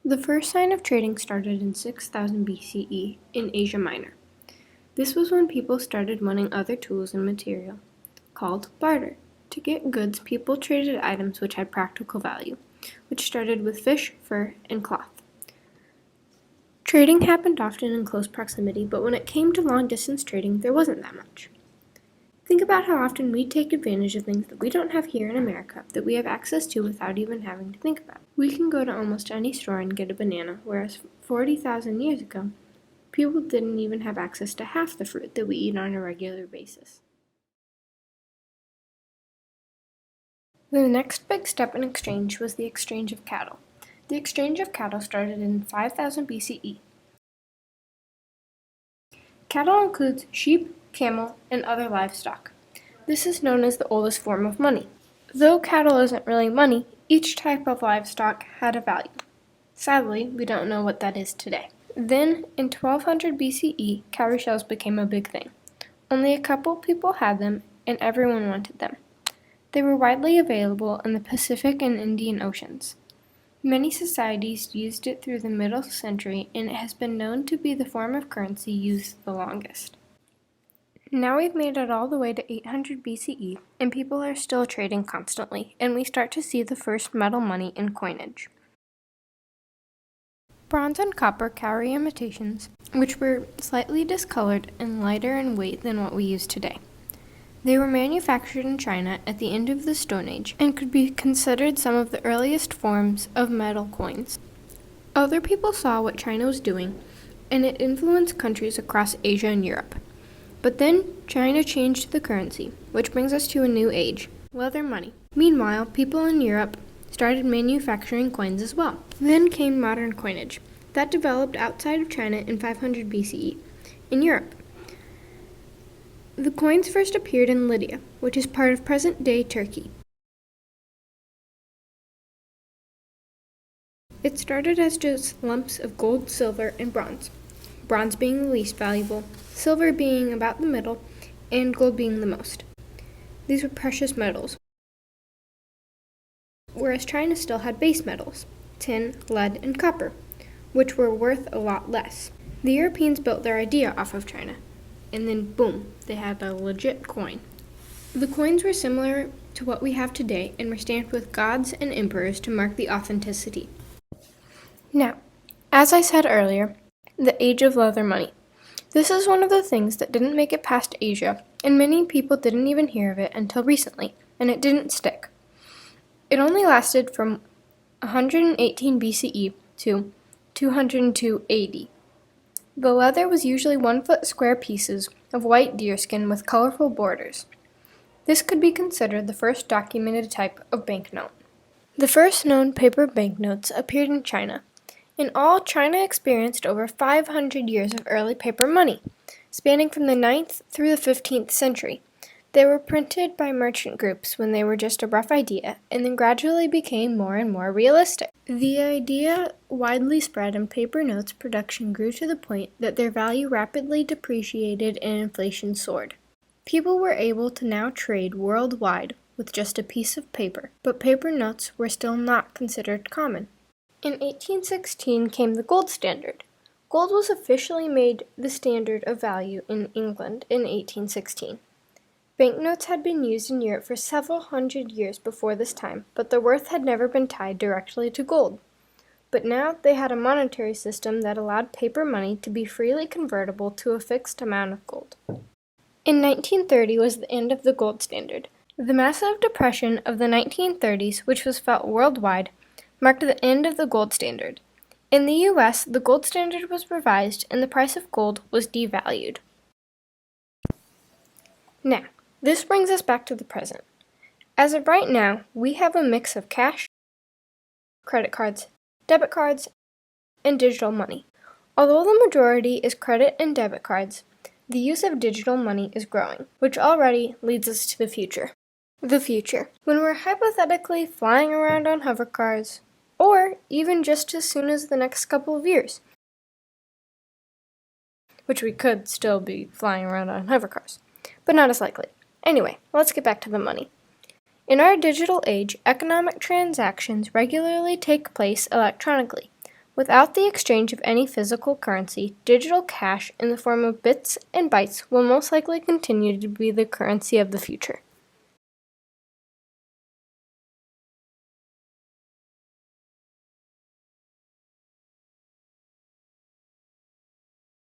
The first sign of trading started in 6000 BCE in Asia Minor. This was when people started wanting other tools and material, called barter. To get goods, people traded items which had practical value, which started with fish, fur, and cloth. Trading happened often in close proximity, but when it came to long-distance trading, there wasn't that much. Think about how often we take advantage of things that we don't have here in America that we have access to without even having to think about it. We can go to almost any store and get a banana, whereas 40,000 years ago, people didn't even have access to half the fruit that we eat on a regular basis. The next big step in exchange was the exchange of cattle. The exchange of cattle started in 5000 BCE. Cattle includes sheep, camel, and other livestock. This is known as the oldest form of money. Though cattle isn't really money, each type of livestock had a value. Sadly, we don't know what that is today. Then, in 1200 BCE, cowrie shells became a big thing. Only a couple people had them, and everyone wanted them. They were widely available in the Pacific and Indian Oceans. Many societies used it through the middle century, and it has been known to be the form of currency used the longest. Now we've made it all the way to 800 BCE, and people are still trading constantly, and we start to see the first metal money in coinage. Bronze and copper cowrie imitations, which were slightly discolored and lighter in weight than what we use today. They were manufactured in China at the end of the Stone Age and could be considered some of the earliest forms of metal coins. Other people saw what China was doing, and it influenced countries across Asia and Europe. But then China changed the currency, which brings us to a new age, leather money. Meanwhile, people in Europe started manufacturing coins as well. Then came modern coinage. That developed outside of China in 500 BCE, in Europe. The coins first appeared in Lydia, which is part of present-day Turkey. It started as just lumps of gold, silver, and bronze. Bronze being the least valuable, silver being about the middle, and gold being the most. These were precious metals, whereas China still had base metals, tin, lead, and copper, which were worth a lot less. The Europeans built their idea off of China, and then boom, they had a legit coin. The coins were similar to what we have today and were stamped with gods and emperors to mark the authenticity. Now, as I said earlier, the age of leather money. This is one of the things that didn't make it past Asia, and many people didn't even hear of it until recently, and it didn't stick. It only lasted from 118 BCE to 202 AD. The leather was usually 1-foot square pieces of white deerskin with colorful borders. This could be considered the first documented type of banknote. The first known paper banknotes appeared in China. In all, China experienced over 500 years of early paper money, spanning from the 9th through the 15th century. They were printed by merchant groups when they were just a rough idea, and then gradually became more and more realistic. The idea widely spread, and paper notes production grew to the point that their value rapidly depreciated and inflation soared. People were able to now trade worldwide with just a piece of paper, but paper notes were still not considered common. In 1816 came the gold standard. Gold was officially made the standard of value in England in 1816. Banknotes had been used in Europe for several hundred years before this time, but their worth had never been tied directly to gold. But now they had a monetary system that allowed paper money to be freely convertible to a fixed amount of gold. In 1930 was the end of the gold standard. The massive depression of the 1930s, which was felt worldwide, marked the end of the gold standard. In the U.S., the gold standard was revised and the price of gold was devalued. Now, this brings us back to the present. As of right now, we have a mix of cash, credit cards, debit cards, and digital money. Although the majority is credit and debit cards, the use of digital money is growing, which already leads us to the future. The future, when we're hypothetically flying around on hover cars, or even just as soon as the next couple of years, which we could still be flying around on hover cars, but not as likely. Anyway, let's get back to the money. In our digital age, economic transactions regularly take place electronically. Without the exchange of any physical currency, digital cash in the form of bits and bytes will most likely continue to be the currency of the future.